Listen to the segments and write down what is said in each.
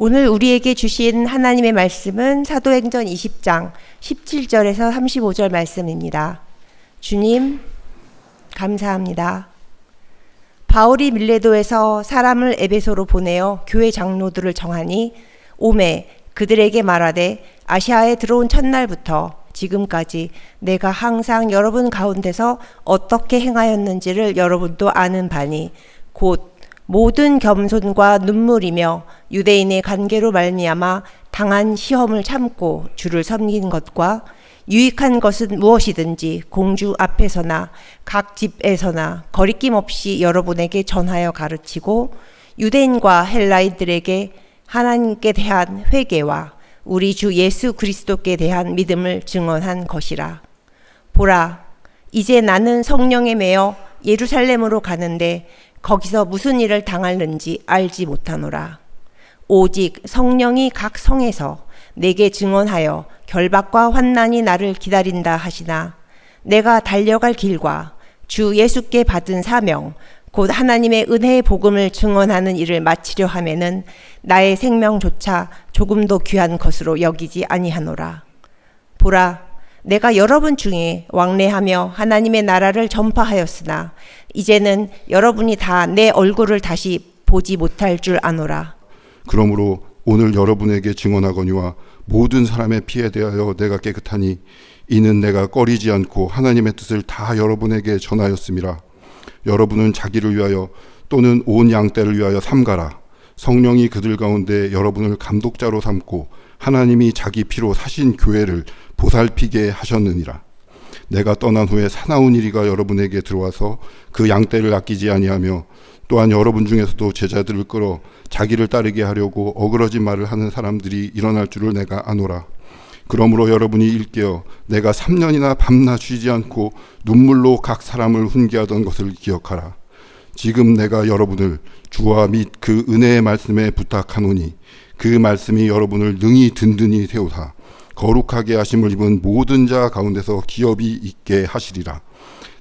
오늘 우리에게 주신 하나님의 말씀은 사도행전 20장 17절에서 35절 말씀입니다. 주님, 감사합니다. 바울이 밀레도에서 사람을 에베소로 보내어 교회 장로들을 정하니 오매 그들에게 말하되 아시아에 들어온 첫날부터 지금까지 내가 항상 여러분 가운데서 어떻게 행하였는지를 여러분도 아는 바니 곧 모든 겸손과 눈물이며 유대인의 관계로 말미암아 당한 시험을 참고 주를 섬긴 것과 유익한 것은 무엇이든지 공주 앞에서나 각 집에서나 거리낌 없이 여러분에게 전하여 가르치고 유대인과 헬라인들에게 하나님께 대한 회개와 우리 주 예수 그리스도께 대한 믿음을 증언한 것이라. 보라, 이제 나는 성령에 매여 예루살렘으로 가는데 거기서 무슨 일을 당할는지 알지 못하노라. 오직 성령이 각 성에서 내게 증언하여 결박과 환난이 나를 기다린다 하시나 내가 달려갈 길과 주 예수께 받은 사명 곧 하나님의 은혜의 복음을 증언하는 일을 마치려 하면은 나의 생명조차 조금도 귀한 것으로 여기지 아니하노라. 보라, 내가 여러분 중에 왕래하며 하나님의 나라를 전파하였으나 이제는 여러분이 다 내 얼굴을 다시 보지 못할 줄 아노라. 그러므로 오늘 여러분에게 증언하거니와 모든 사람의 피에 대하여 내가 깨끗하니 이는 내가 꺼리지 않고 하나님의 뜻을 다 여러분에게 전하였음이라. 여러분은 자기를 위하여 또는 온 양떼를 위하여 삼가라. 성령이 그들 가운데 여러분을 감독자로 삼고 하나님이 자기 피로 사신 교회를 보살피게 하셨느니라. 내가 떠난 후에 사나운 이리가 여러분에게 들어와서 그 양떼를 아끼지 아니하며 또한 여러분 중에서도 제자들을 끌어 자기를 따르게 하려고 어그러진 말을 하는 사람들이 일어날 줄을 내가 아노라. 그러므로 여러분이 일깨어 내가 3년이나 밤낮 쉬지 않고 눈물로 각 사람을 훈계하던 것을 기억하라. 지금 내가 여러분을 주와 및 그 은혜의 말씀에 부탁하노니 그 말씀이 여러분을 능히 든든히 세우사 거룩하게 하심을 입은 모든 자 가운데서 기업이 있게 하시리라.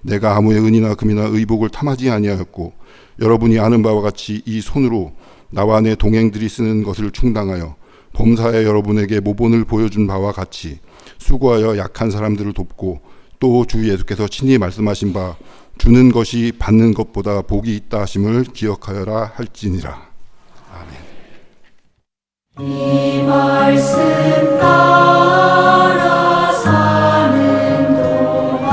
내가 아무의 은이나 금이나 의복을 탐하지 아니하였고 여러분이 아는 바와 같이 이 손으로 나와 내 동행들이 쓰는 것을 충당하여 범사에 여러분에게 모본을 보여준 바와 같이 수고하여 약한 사람들을 돕고 또 주 예수께서 친히 말씀하신 바 주는 것이 받는 것보다 복이 있다 하심을 기억하여라 할지니라. 아멘. 이 말씀 따라 사는 동안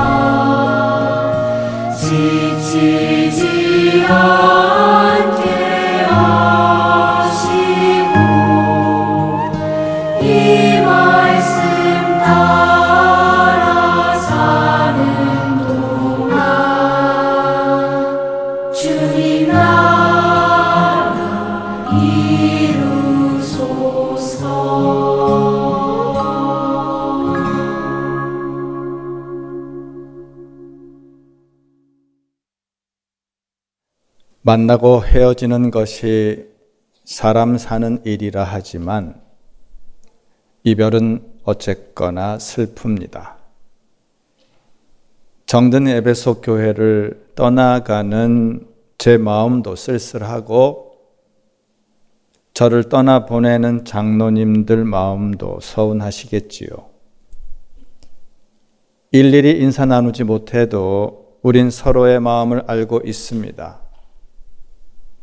지치지 않게 하시고 이 말씀 따라 사는 동안 주님 나라 이루소서. 만나고 헤어지는 것이 사람 사는 일이라 하지만 이별은 어쨌거나 슬픕니다. 정든 에베소 교회를 떠나가는 제 마음도 쓸쓸하고 저를 떠나보내는 장로님들 마음도 서운하시겠지요. 일일이 인사 나누지 못해도 우린 서로의 마음을 알고 있습니다.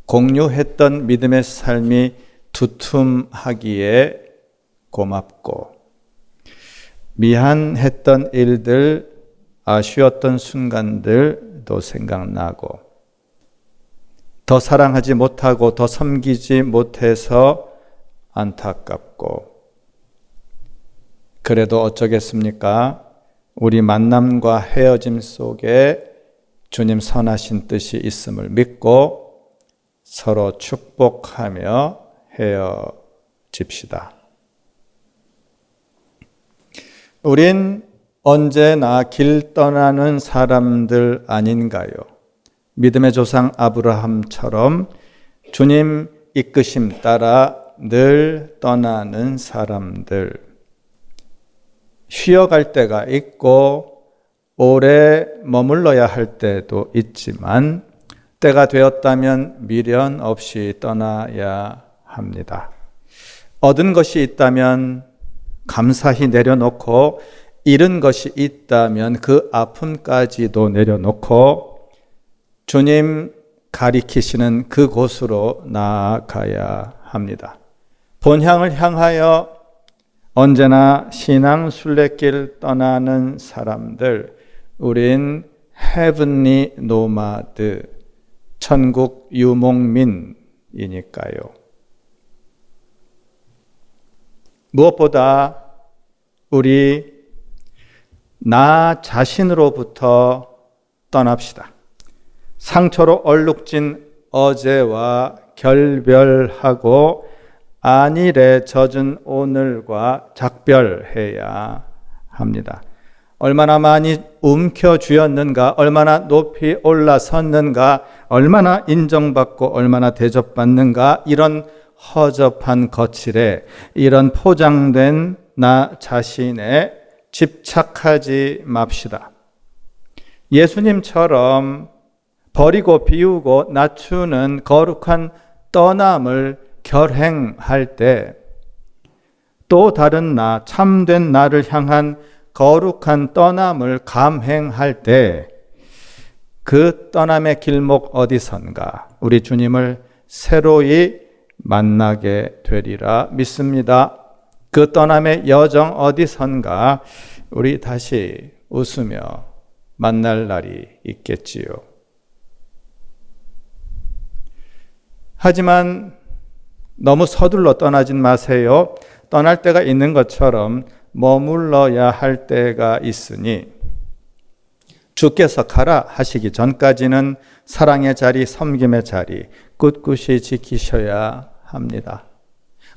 공유했던 믿음의 삶이 두툼하기에 고맙고 미안했던 일들, 아쉬웠던 순간들도 생각나고 더 사랑하지 못하고 더 섬기지 못해서 안타깝고 그래도 어쩌겠습니까? 우리 만남과 헤어짐 속에 주님 선하신 뜻이 있음을 믿고 서로 축복하며 헤어집시다. 우린 언제나 길 떠나는 사람들 아닌가요? 믿음의 조상 아브라함처럼 주님 이끄심 따라 늘 떠나는 사람들. 쉬어갈 때가 있고 오래 머물러야 할 때도 있지만 때가 되었다면 미련 없이 떠나야 합니다. 얻은 것이 있다면 감사히 내려놓고 잃은 것이 있다면 그 아픔까지도 내려놓고 주님 가리키시는 그곳으로 나아가야 합니다. 본향을 향하여 언제나 신앙 순례길 떠나는 사람들, 우린 헤븐리 노마드, 천국 유목민이니까요. 무엇보다 우리 나 자신으로부터 떠납시다. 상처로 얼룩진 어제와 결별하고 안일에 젖은 오늘과 작별해야 합니다. 얼마나 많이 움켜쥐었는가, 얼마나 높이 올라섰는가, 얼마나 인정받고 얼마나 대접받는가, 이런 허접한 거칠에, 이런 포장된 나 자신에 집착하지 맙시다. 예수님처럼 버리고 비우고 낮추는 거룩한 떠남을 결행할 때, 또 다른 나, 참된 나를 향한 거룩한 떠남을 감행할 때, 그 떠남의 길목 어디선가 우리 주님을 새로이 만나게 되리라 믿습니다. 그 떠남의 여정 어디선가 우리 다시 웃으며 만날 날이 있겠지요. 하지만 너무 서둘러 떠나진 마세요. 떠날 때가 있는 것처럼 머물러야 할 때가 있으니 주께서 가라 하시기 전까지는 사랑의 자리, 섬김의 자리 꿋꿋이 지키셔야 합니다.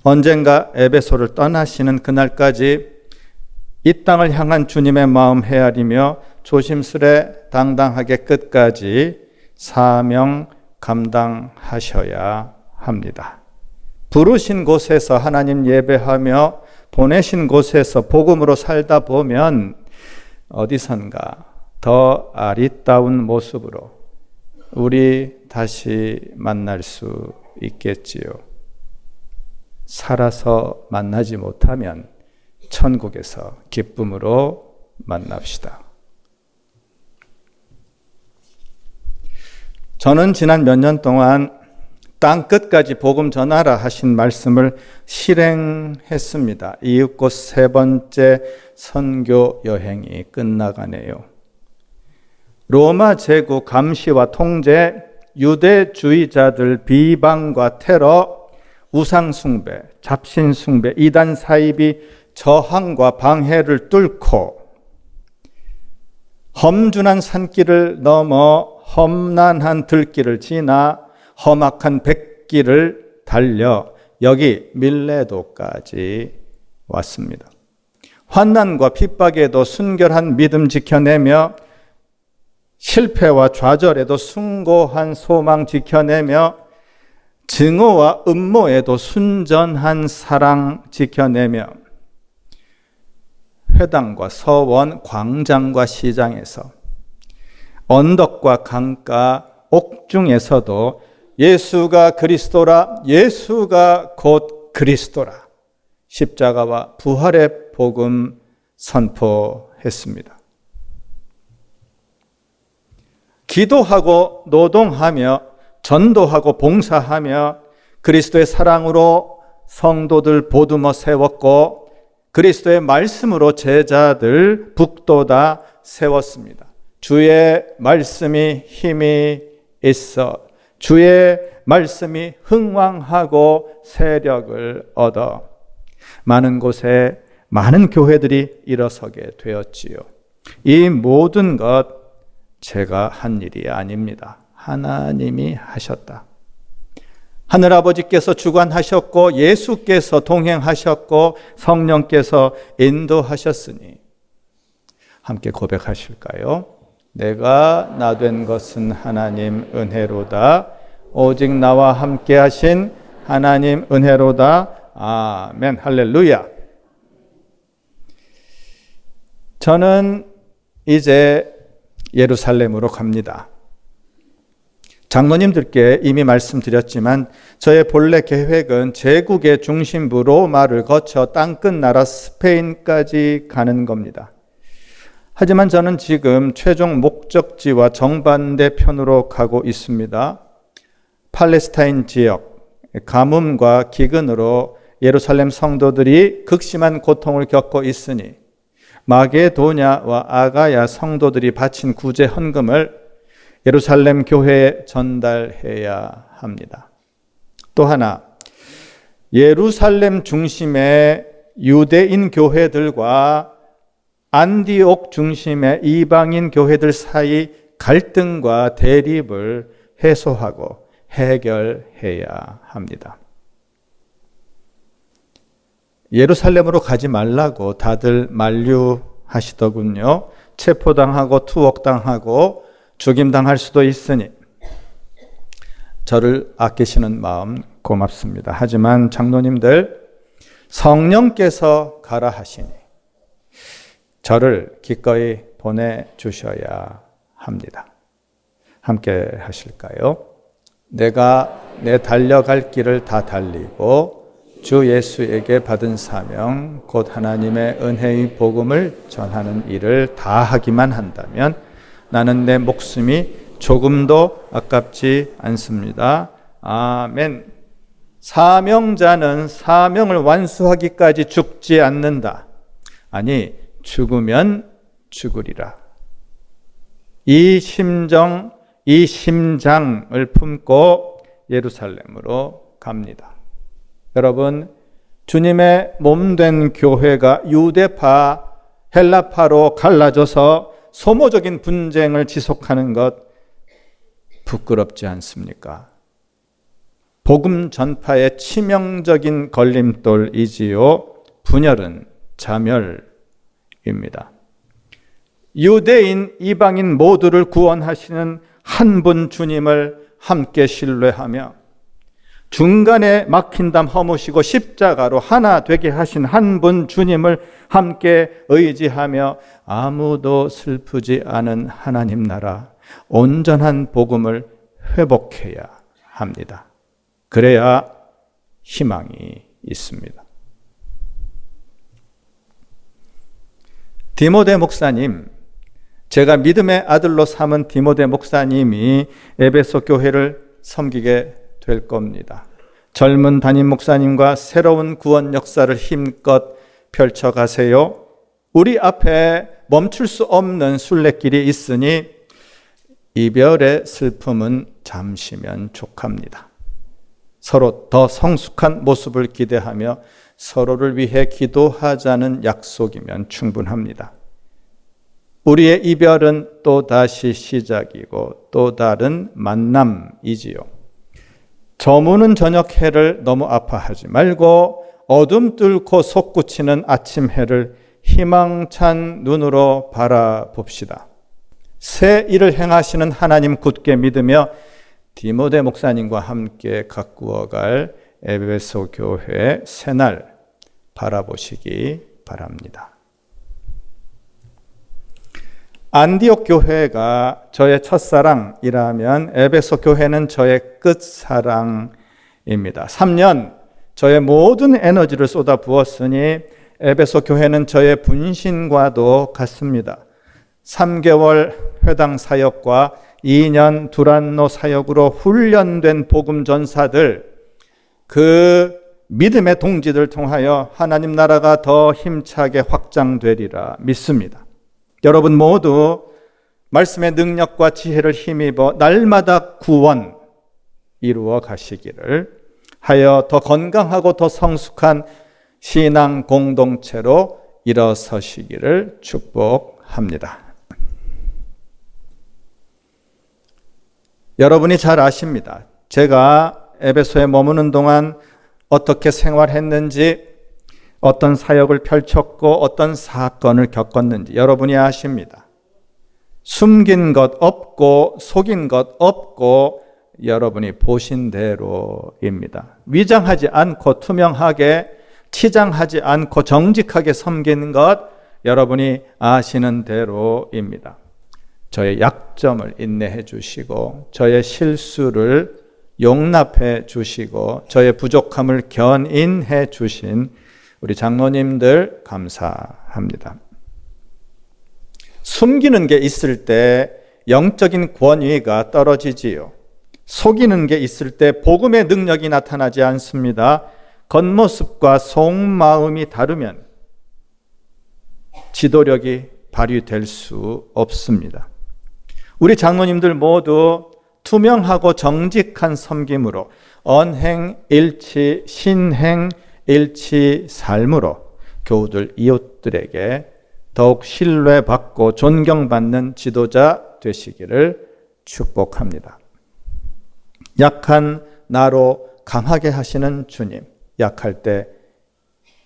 언젠가 에베소를 떠나시는 그날까지 이 땅을 향한 주님의 마음 헤아리며 조심스레 당당하게 끝까지 사명 감당하셔야 합니다. 부르신 곳에서 하나님 예배하며 보내신 곳에서 복음으로 살다 보면 어디선가 더 아리따운 모습으로 우리 다시 만날 수 있겠지요. 살아서 만나지 못하면 천국에서 기쁨으로 만납시다. 저는 지난 몇 년 동안 땅 끝까지 복음 전하라 하신 말씀을 실행했습니다. 이윽고 세 번째 선교 여행이 끝나가네요. 로마 제국 감시와 통제, 유대주의자들 비방과 테러, 우상숭배, 잡신숭배, 이단 사이비 저항과 방해를 뚫고 험준한 산길을 넘어 험난한 들길을 지나 험악한 백길을 달려 여기 밀레도까지 왔습니다. 환난과 핍박에도 순결한 믿음 지켜내며 실패와 좌절에도 숭고한 소망 지켜내며 증오와 음모에도 순전한 사랑 지켜내며 회당과 서원, 광장과 시장에서 언덕과 강가, 옥중에서도 예수가 그리스도라, 예수가 곧 그리스도라, 십자가와 부활의 복음 선포했습니다. 기도하고 노동하며 전도하고 봉사하며 그리스도의 사랑으로 성도들 보듬어 세웠고 그리스도의 말씀으로 제자들 북돋아 세웠습니다. 주의 말씀이 힘이 있어 주의 말씀이 흥왕하고 세력을 얻어 많은 곳에 많은 교회들이 일어서게 되었지요. 이 모든 것 제가 한 일이 아닙니다. 하나님이 하셨다. 하늘아버지께서 주관하셨고 예수께서 동행하셨고 성령께서 인도하셨으니 함께 고백하실까요? 내가 나 된 것은 하나님 은혜로다. 오직 나와 함께 하신 하나님 은혜로다. 아멘. 할렐루야. 저는 이제 예루살렘으로 갑니다. 장로님들께 이미 말씀드렸지만 저의 본래 계획은 제국의 중심부 로마를 거쳐 땅끝 나라 스페인까지 가는 겁니다. 하지만 저는 지금 최종 목적지와 정반대편으로 가고 있습니다. 팔레스타인 지역, 가뭄과 기근으로 예루살렘 성도들이 극심한 고통을 겪고 있으니 마게도냐와 아가야 성도들이 바친 구제 헌금을 예루살렘 교회에 전달해야 합니다. 또 하나, 예루살렘 중심의 유대인 교회들과 안디옥 중심의 이방인 교회들 사이 갈등과 대립을 해소하고 해결해야 합니다. 예루살렘으로 가지 말라고 다들 만류하시더군요. 체포당하고 투옥당하고 죽임당할 수도 있으니 저를 아끼시는 마음 고맙습니다. 하지만 장로님들, 성령께서 가라 하시니 저를 기꺼이 보내주셔야 합니다. 함께 하실까요? 내가 내 달려갈 길을 다 달리고 주 예수에게 받은 사명, 곧 하나님의 은혜의 복음을 전하는 일을 다 하기만 한다면 나는 내 목숨이 조금도 아깝지 않습니다. 아멘. 사명자는 사명을 완수하기까지 죽지 않는다. 아니, 죽으면 죽으리라. 이 심정, 이 심장을 품고 예루살렘으로 갑니다. 여러분, 주님의 몸된 교회가 유대파, 헬라파로 갈라져서 소모적인 분쟁을 지속하는 것 부끄럽지 않습니까? 복음 전파의 치명적인 걸림돌이지요. 분열은 자멸입니다. 유대인, 이방인 모두를 구원하시는 한 분 주님을 함께 신뢰하며 중간에 막힌 담 허무시고 십자가로 하나 되게 하신 한 분 주님을 함께 의지하며 아무도 슬프지 않은 하나님 나라, 온전한 복음을 회복해야 합니다. 그래야 희망이 있습니다. 디모데 목사님, 제가 믿음의 아들로 삼은 디모데 목사님이 에베소 교회를 섬기게 될 겁니다. 젊은 담임 목사님과 새로운 구원 역사를 힘껏 펼쳐가세요. 우리 앞에 멈출 수 없는 순례길이 있으니 이별의 슬픔은 잠시면 족합니다. 서로 더 성숙한 모습을 기대하며 서로를 위해 기도하자는 약속이면 충분합니다. 우리의 이별은 또 다시 시작이고 또 다른 만남이지요. 저무는 저녁 해를 너무 아파하지 말고 어둠 뚫고 솟구치는 아침 해를 희망찬 눈으로 바라봅시다. 새 일을 행하시는 하나님 굳게 믿으며 디모데 목사님과 함께 가꾸어갈 에베소 교회 새날 바라보시기 바랍니다. 안디옥 교회가 저의 첫사랑이라면 에베소 교회는 저의 끝사랑입니다. 3년 저의 모든 에너지를 쏟아 부었으니 에베소 교회는 저의 분신과도 같습니다. 3개월 회당 사역과 2년 두란노 사역으로 훈련된 복음 전사들, 그 믿음의 동지들 통하여 하나님 나라가 더 힘차게 확장되리라 믿습니다. 여러분 모두 말씀의 능력과 지혜를 힘입어 날마다 구원 이루어 가시기를 하여 더 건강하고 더 성숙한 신앙 공동체로 일어서시기를 축복합니다. 여러분이 잘 아십니다. 제가 에베소에 머무는 동안 어떻게 생활했는지, 어떤 사역을 펼쳤고 어떤 사건을 겪었는지 여러분이 아십니다. 숨긴 것 없고 속인 것 없고 여러분이 보신 대로입니다. 위장하지 않고 투명하게, 치장하지 않고 정직하게 섬기는 것 여러분이 아시는 대로입니다. 저의 약점을 인내해 주시고 저의 실수를 용납해 주시고 저의 부족함을 견인해 주신 우리 장로님들 감사합니다. 숨기는 게 있을 때 영적인 권위가 떨어지지요. 속이는 게 있을 때 복음의 능력이 나타나지 않습니다. 겉모습과 속마음이 다르면 지도력이 발휘될 수 없습니다. 우리 장로님들 모두 투명하고 정직한 섬김으로 언행일치, 신행일치 삶으로 교우들 이웃들에게 더욱 신뢰받고 존경받는 지도자 되시기를 축복합니다. 약한 나로 강하게 하시는 주님, 약할 때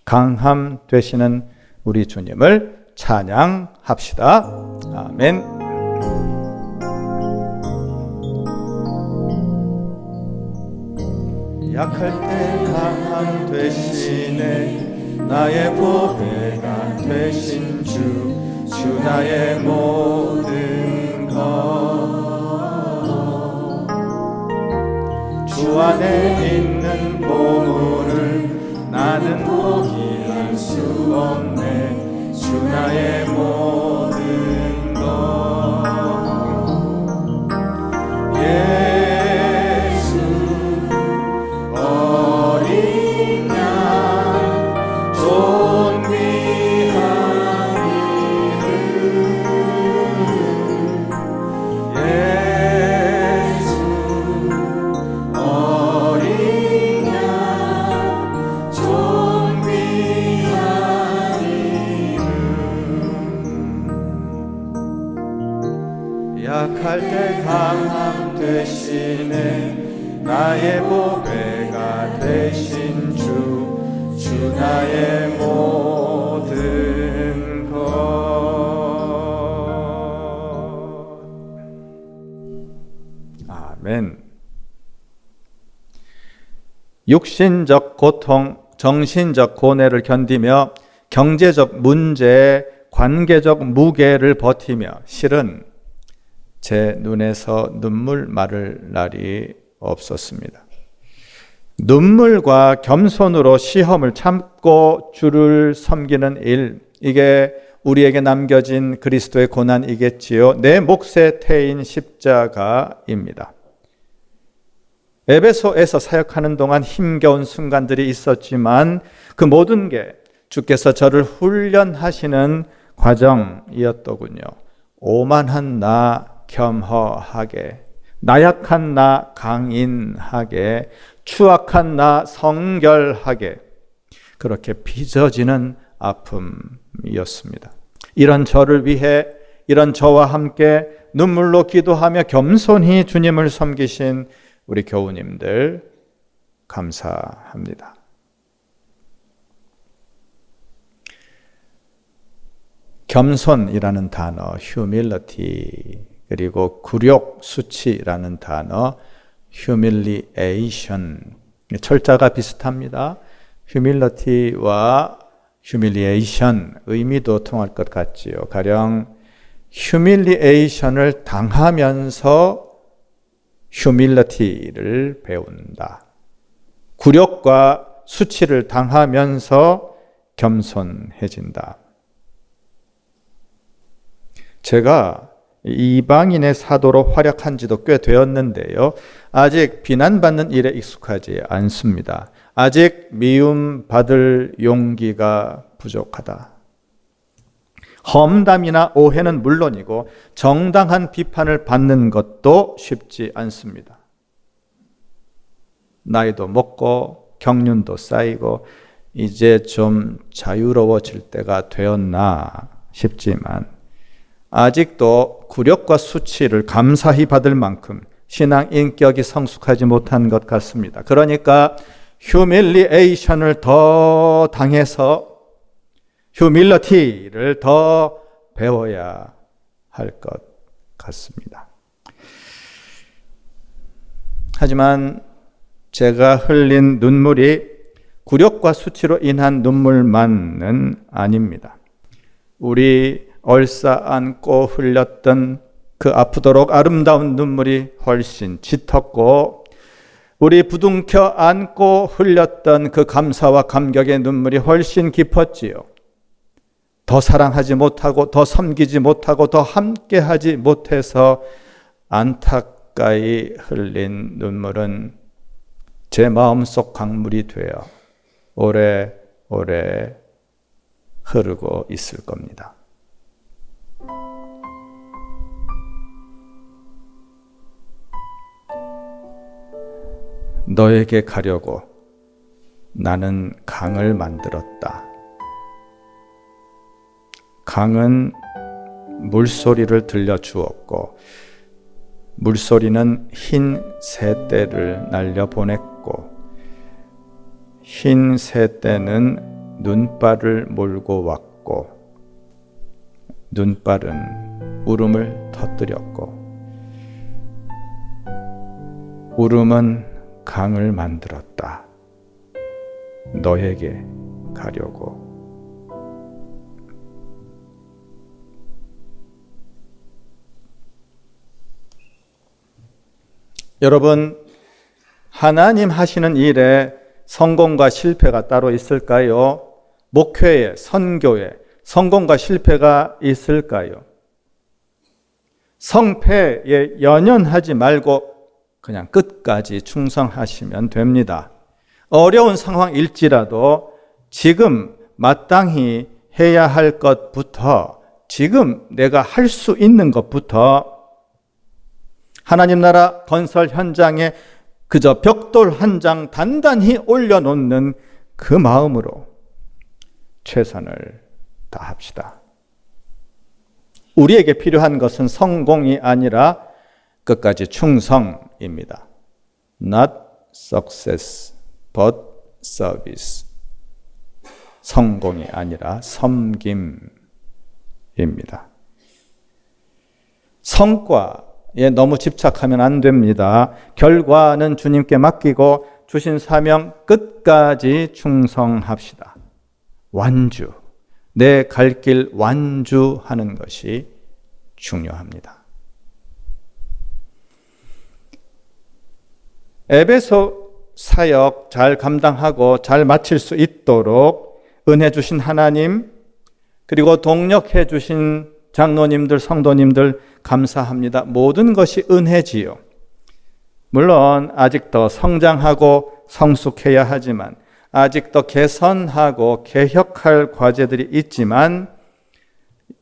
강함 되시는 우리 주님을 찬양합시다. 아멘. 약할 때 강함 되시네 나의 보배가 되신 주 나의 모든 것 주 안에 있는 보물을 나는 포기할 수 없네 주 나의 모든 것 예수 어린 양 존귀한 이름 예수 어린 양 존귀한 이름 약할 때 강함 되시네 나의 보배가 되신 주 나의 모든 것 아멘. 육신적 고통, 정신적 고뇌를 견디며 경제적 문제, 관계적 무게를 버티며 실은 제 눈에서 눈물 마를 날이 없었습니다. 눈물과 겸손으로 시험을 참고 주를 섬기는 일, 이게 우리에게 남겨진 그리스도의 고난이겠지요. 내 몫의 태인 십자가입니다. 에베소에서 사역하는 동안 힘겨운 순간들이 있었지만 그 모든 게 주께서 저를 훈련하시는 과정이었더군요. 오만한 나 겸허하게, 나약한 나 강인하게, 추악한 나 성결하게, 그렇게 빚어지는 아픔이었습니다. 이런 저를 위해, 이런 저와 함께 눈물로 기도하며 겸손히 주님을 섬기신 우리 교우님들 감사합니다. 겸손이라는 단어, humility, 그리고 굴욕, 수치라는 단어, humiliation, 철자가 비슷합니다. humility와 humiliation, 의미도 통할 것 같지요. 가령 humiliation을 당하면서 humility를 배운다. 굴욕과 수치를 당하면서 겸손해진다. 제가 이방인의 사도로 활약한 지도 꽤 되었는데요. 아직 비난받는 일에 익숙하지 않습니다. 아직 미움받을 용기가 부족하다. 험담이나 오해는 물론이고 정당한 비판을 받는 것도 쉽지 않습니다. 나이도 먹고 경륜도 쌓이고 이제 좀 자유로워질 때가 되었나 싶지만 아직도 굴욕과 수치를 감사히 받을 만큼 신앙 인격이 성숙하지 못한 것 같습니다. 그러니까 휴밀리에이션을 더 당해서 휴밀리티를 더 배워야 할 것 같습니다. 하지만 제가 흘린 눈물이 굴욕과 수치로 인한 눈물만은 아닙니다. 우리 얼싸안고 흘렸던 그 아프도록 아름다운 눈물이 훨씬 짙었고 우리 부둥켜 안고 흘렸던 그 감사와 감격의 눈물이 훨씬 깊었지요. 더 사랑하지 못하고 더 섬기지 못하고 더 함께하지 못해서 안타까이 흘린 눈물은 제 마음속 강물이 되어 오래오래 흐르고 있을 겁니다. 너에게 가려고 나는 강을 만들었다. 강은 물소리를 들려주었고 물소리는 흰 새떼를 날려보냈고 흰 새떼는 눈발을 몰고 왔고 눈발은 울음을 터뜨렸고 울음은 강을 만들었다. 너에게 가려고. 여러분, 하나님 하시는 일에 성공과 실패가 따로 있을까요? 목회에, 선교에 성공과 실패가 있을까요? 성패에 연연하지 말고 그냥 끝까지 충성하시면 됩니다. 어려운 상황일지라도 지금 마땅히 해야 할 것부터, 지금 내가 할 수 있는 것부터 하나님 나라 건설 현장에 그저 벽돌 한 장 단단히 올려놓는 그 마음으로 최선을 다합시다. 우리에게 필요한 것은 성공이 아니라 끝까지 충성입니다. Not success, but service. 성공이 아니라 섬김입니다. 성과에 너무 집착하면 안 됩니다. 결과는 주님께 맡기고 주신 사명 끝까지 충성합시다. 완주, 내 갈 길 완주하는 것이 중요합니다. 에베소 사역 잘 감당하고 잘 마칠 수 있도록 은혜 주신 하나님, 그리고 동력해 주신 장로님들, 성도님들 감사합니다. 모든 것이 은혜지요. 물론 아직 더 성장하고 성숙해야 하지만, 아직 더 개선하고 개혁할 과제들이 있지만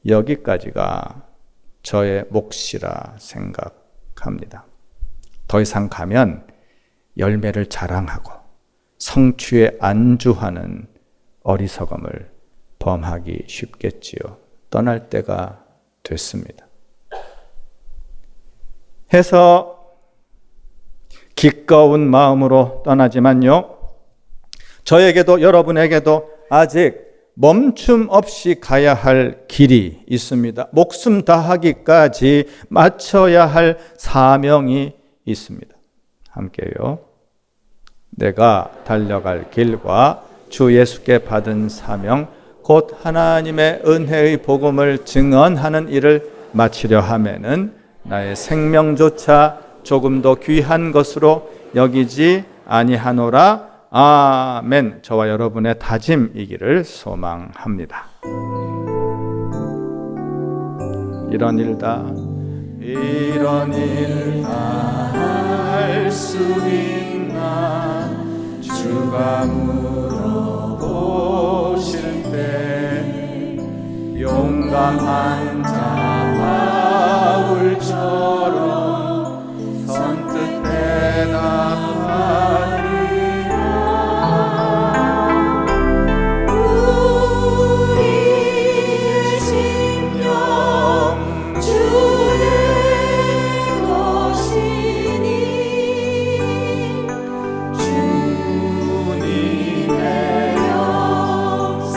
여기까지가 저의 몫이라 생각합니다. 더 이상 가면 열매를 자랑하고 성취에 안주하는 어리석음을 범하기 쉽겠지요. 떠날 때가 됐습니다. 해서 기꺼운 마음으로 떠나지만요, 저에게도 여러분에게도 아직 멈춤 없이 가야 할 길이 있습니다. 목숨 다하기까지 마쳐야 할 사명이 있습니다. 함께요. 내가 달려갈 길과 주 예수께 받은 사명, 곧 하나님의 은혜의 복음을 증언하는 일을 마치려 하면은 나의 생명조차 조금도 귀한 것으로 여기지 아니하노라. 아멘. 저와 여러분의 다짐이기를 소망합니다. 이런 일 다 할 수 있나 주가 물어보실 때 용감한 자 바울처럼 선뜻 대답하리. 주님의 역사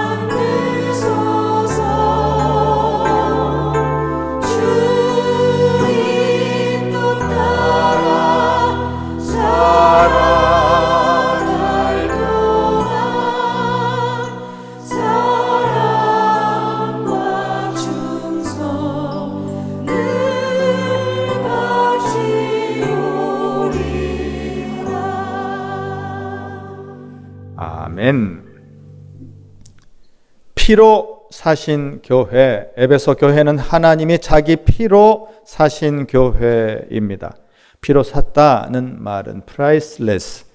만드소 아멘. 피로 사신 교회, 에베소 교회는 하나님이 자기 피로 사신 교회입니다. 피로 샀다는 말은 priceless,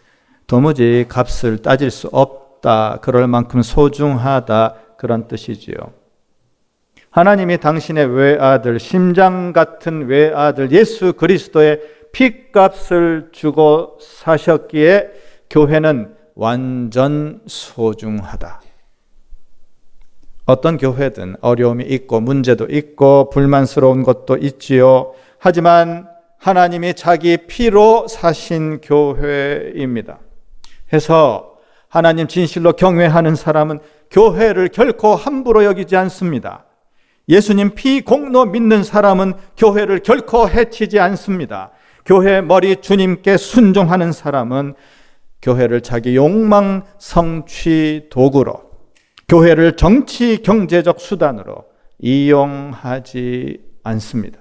도무지 값을 따질 수 없다, 그럴 만큼 소중하다, 그런 뜻이지요. 하나님이 당신의 외아들, 심장 같은 외아들 예수 그리스도의 피값을 주고 사셨기에 교회는 완전 소중하다. 어떤 교회든 어려움이 있고 문제도 있고 불만스러운 것도 있지요. 하지만 하나님이 자기 피로 사신 교회입니다. 해서 하나님 진실로 경외하는 사람은 교회를 결코 함부로 여기지 않습니다. 예수님 피 공로 믿는 사람은 교회를 결코 해치지 않습니다. 교회 머리 주님께 순종하는 사람은 교회를 자기 욕망 성취 도구로, 교회를 정치 경제적 수단으로 이용하지 않습니다.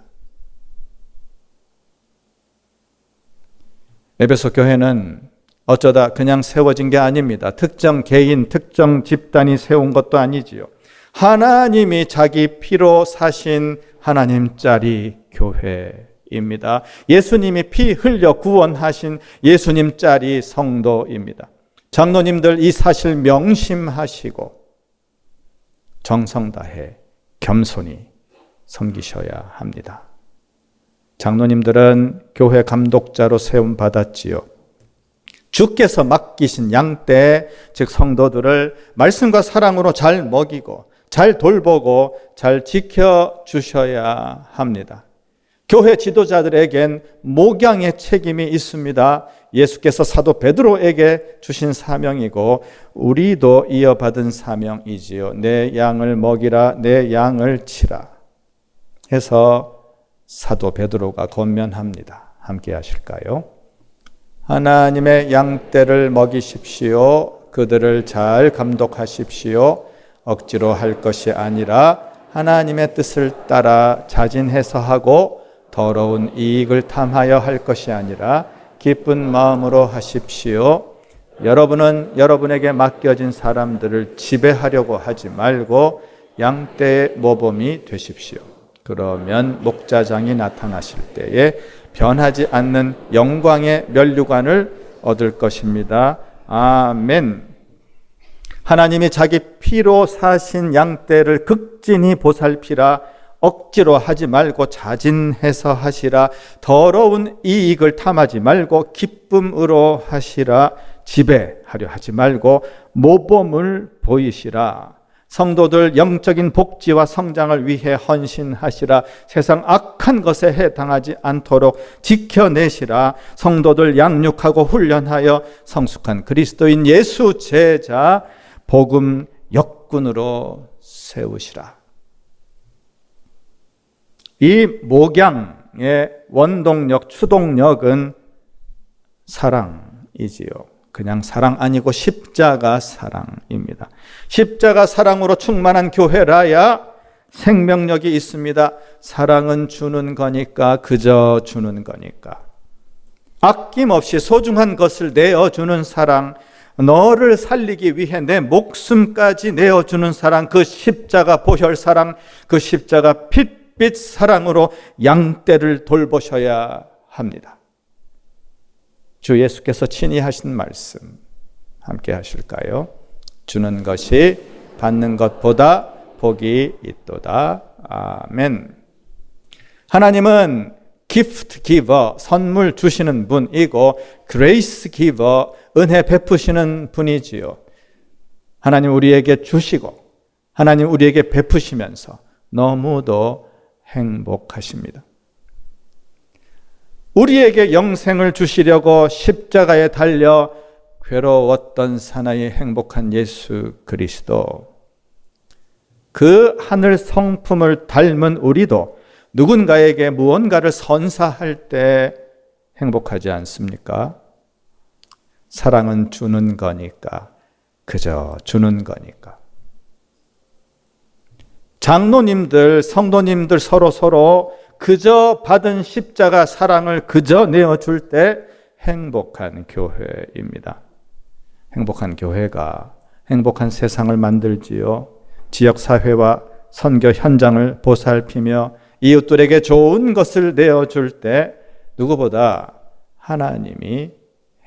에베소 교회는 어쩌다 그냥 세워진 게 아닙니다. 특정 개인, 특정 집단이 세운 것도 아니지요. 하나님이 자기 피로 사신 하나님짜리 교회입니다. 예수님이 피 흘려 구원하신 예수님짜리 성도입니다. 장로님들 이 사실 명심하시고 정성 다해 겸손히 섬기셔야 합니다. 장로님들은 교회 감독자로 세움 받았지요. 주께서 맡기신 양떼, 즉 성도들을 말씀과 사랑으로 잘 먹이고 잘 돌보고 잘 지켜주셔야 합니다. 교회 지도자들에겐 목양의 책임이 있습니다. 예수께서 사도 베드로에게 주신 사명이고 우리도 이어받은 사명이지요. 내 양을 먹이라, 내 양을 치라 해서 사도 베드로가 권면합니다. 함께 하실까요? 하나님의 양떼를 먹이십시오. 그들을 잘 감독하십시오. 억지로 할 것이 아니라 하나님의 뜻을 따라 자진해서 하고 더러운 이익을 탐하여 할 것이 아니라 기쁜 마음으로 하십시오. 여러분은 여러분에게 맡겨진 사람들을 지배하려고 하지 말고 양떼의 모범이 되십시오. 그러면 목자장이 나타나실 때에 변하지 않는 영광의 면류관을 얻을 것입니다. 아멘. 하나님이 자기 피로 사신 양떼를 극진히 보살피라. 억지로 하지 말고 자진해서 하시라. 더러운 이익을 탐하지 말고 기쁨으로 하시라. 지배하려 하지 말고 모범을 보이시라. 성도들 영적인 복지와 성장을 위해 헌신하시라. 세상 악한 것에 해당하지 않도록 지켜내시라. 성도들 양육하고 훈련하여 성숙한 그리스도인 예수 제자 복음 역군으로 세우시라. 이 목양의 원동력, 추동력은 사랑이지요. 그냥 사랑 아니고 십자가 사랑입니다. 십자가 사랑으로 충만한 교회라야 생명력이 있습니다. 사랑은 주는 거니까, 그저 주는 거니까. 아낌없이 소중한 것을 내어주는 사랑, 너를 살리기 위해 내 목숨까지 내어주는 사랑, 그 십자가 보혈 사랑, 그 십자가 빛 사랑으로 양떼를 돌보셔야 합니다. 주 예수께서 친히 하신 말씀 함께 하실까요? 주는 것이 받는 것보다 복이 있도다. 아멘. 하나님은 gift giver, 선물 주시는 분이고 grace giver, 은혜 베푸시는 분이지요. 하나님 우리에게 주시고 하나님 우리에게 베푸시면서 너무도 행복하십니다. 우리에게 영생을 주시려고 십자가에 달려 괴로웠던 사나이 행복한 예수 그리스도, 그 하늘 성품을 닮은 우리도 누군가에게 무언가를 선사할 때 행복하지 않습니까? 사랑은 주는 거니까, 그저 주는 거니까. 장로님들, 성도님들 서로 그저 받은 십자가 사랑을 그저 내어줄 때 행복한 교회입니다. 행복한 교회가 행복한 세상을 만들지요. 지역사회와 선교 현장을 보살피며 이웃들에게 좋은 것을 내어줄 때 누구보다 하나님이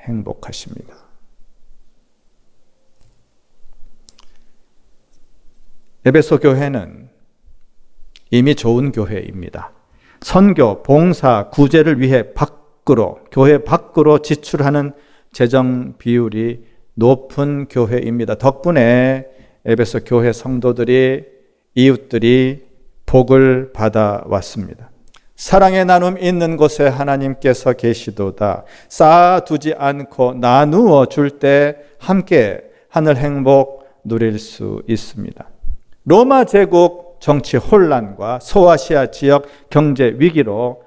행복하십니다. 에베소 교회는 이미 좋은 교회입니다. 선교, 봉사, 구제를 위해 교회 밖으로 지출하는 재정 비율이 높은 교회입니다. 덕분에 에베소 교회 성도들이, 이웃들이 복을 받아왔습니다. 사랑의 나눔 있는 곳에 하나님께서 계시도다. 쌓아두지 않고 나누어 줄 때 함께 하늘 행복 누릴 수 있습니다. 로마 제국 정치 혼란과 소아시아 지역 경제 위기로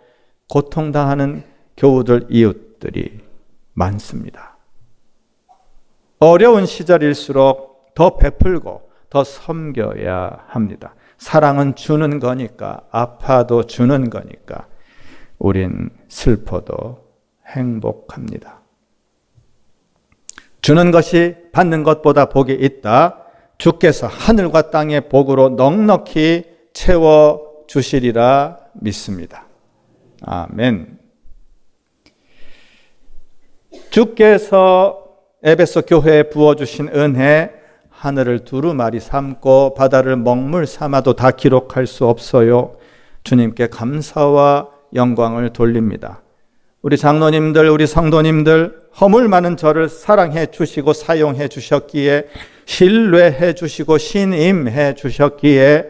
고통당하는 교우들, 이웃들이 많습니다. 어려운 시절일수록 더 베풀고 더 섬겨야 합니다. 사랑은 주는 거니까, 아파도 주는 거니까 우린 슬퍼도 행복합니다. 주는 것이 받는 것보다 복이 있다. 주께서 하늘과 땅의 복으로 넉넉히 채워 주시리라 믿습니다. 아멘. 주께서 에베소 교회에 부어주신 은혜, 하늘을 두루마리 삼고 바다를 먹물 삼아도 다 기록할 수 없어요. 주님께 감사와 영광을 돌립니다. 우리 장로님들, 우리 성도님들, 허물 많은 저를 사랑해 주시고 사용해 주셨기에, 신뢰해 주시고 신임해 주셨기에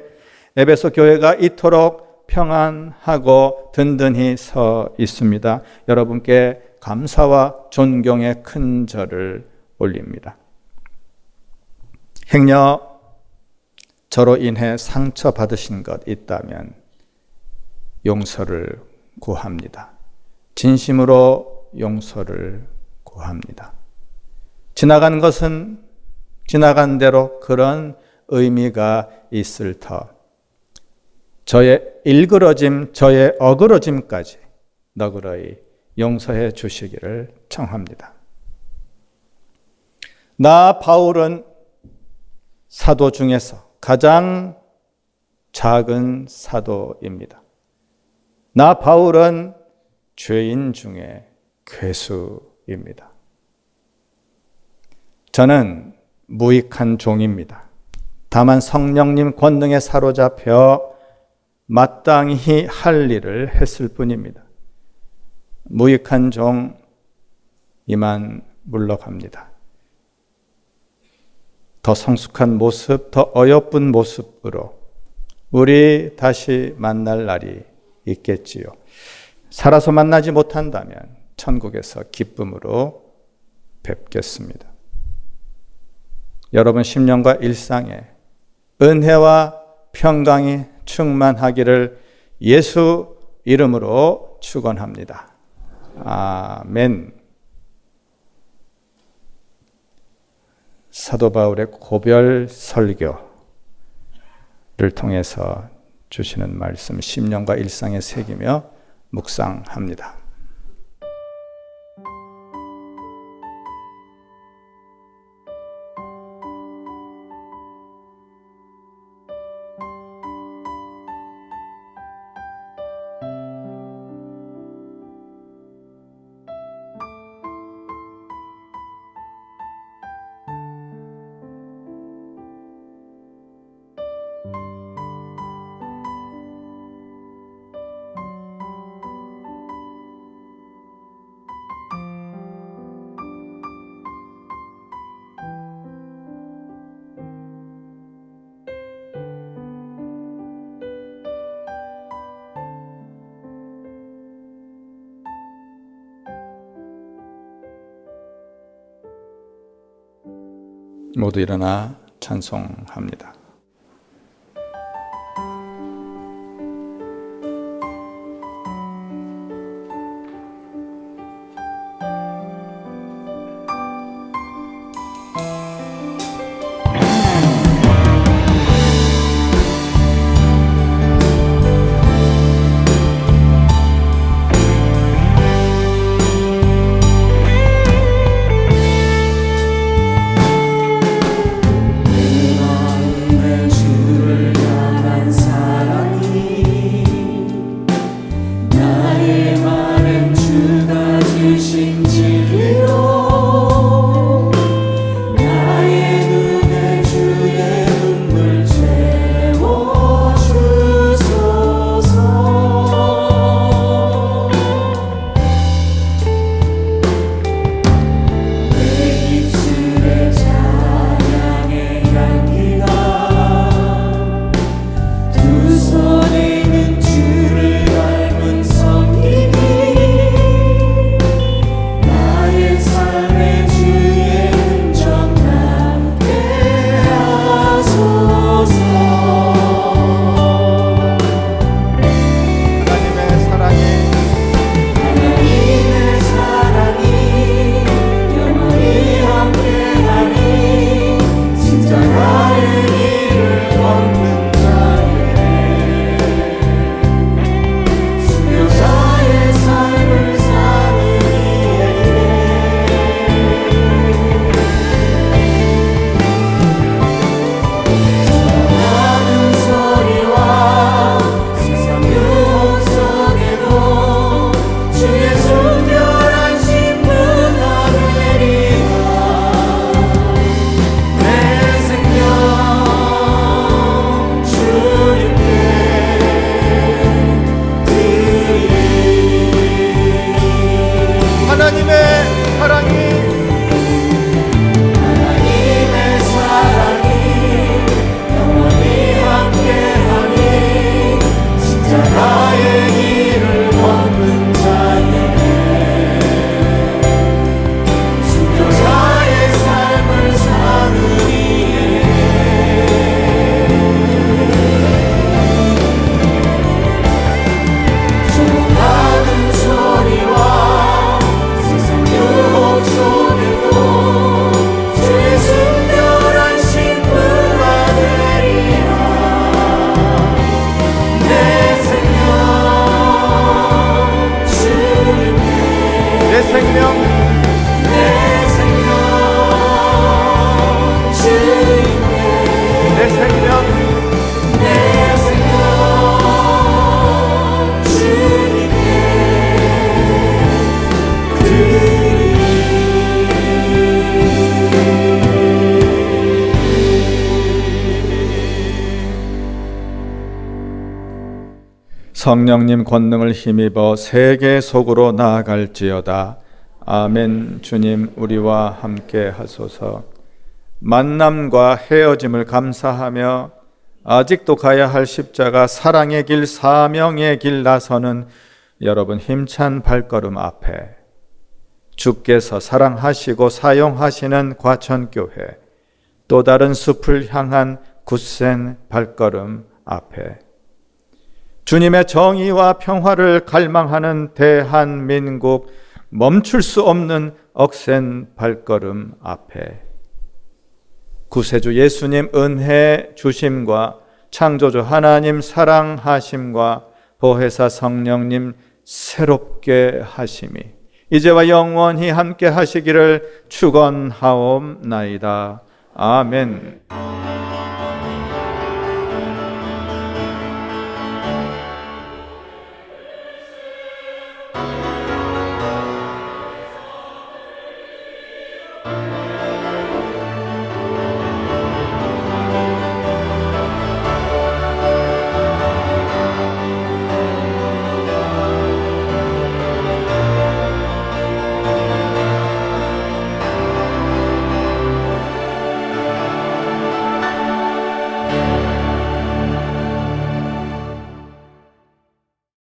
에베소 교회가 이토록 평안하고 든든히 서 있습니다. 여러분께 감사와 존경의 큰 절을 올립니다. 행여 저로 인해 상처받으신 것 있다면 용서를 구합니다. 진심으로 용서를 구합니다. 지나간 것은 지나간 대로 그런 의미가 있을 터 저의 일그러짐, 저의 어그러짐까지 너그러이 용서해 주시기를 청합니다. 나 바울은 사도 중에서 가장 작은 사도입니다. 나 바울은 죄인 중에 괴수입니다. 저는 무익한 종입니다. 다만 성령님 권능에 사로잡혀 마땅히 할 일을 했을 뿐입니다. 무익한 종 이만 물러갑니다. 더 성숙한 모습, 더 어여쁜 모습으로 우리 다시 만날 날이 있겠지요. 살아서 만나지 못한다면 천국에서 기쁨으로 뵙겠습니다. 여러분 심령과 일상에 은혜와 평강이 충만하기를 예수 이름으로 축원합니다. 아멘. 사도 바울의 고별 설교를 통해서 주시는 말씀 심령과 일상에 새기며 묵상합니다. 모두 일어나 찬송합니다. 성령님 권능을 힘입어 세계 속으로 나아갈지어다. 아멘. 주님 우리와 함께 하소서. 만남과 헤어짐을 감사하며 아직도 가야 할 십자가 사랑의 길, 사명의 길 나서는 여러분 힘찬 발걸음 앞에 주께서 사랑하시고 사용하시는 과천교회, 또 다른 숲을 향한 굳센 발걸음 앞에 주님의 정의와 평화를 갈망하는 대한민국, 멈출 수 없는 억센 발걸음 앞에 구세주 예수님 은혜 주심과 창조주 하나님 사랑하심과 보혜사 성령님 새롭게 하심이 이제와 영원히 함께 하시기를 축원하옵나이다. 아멘.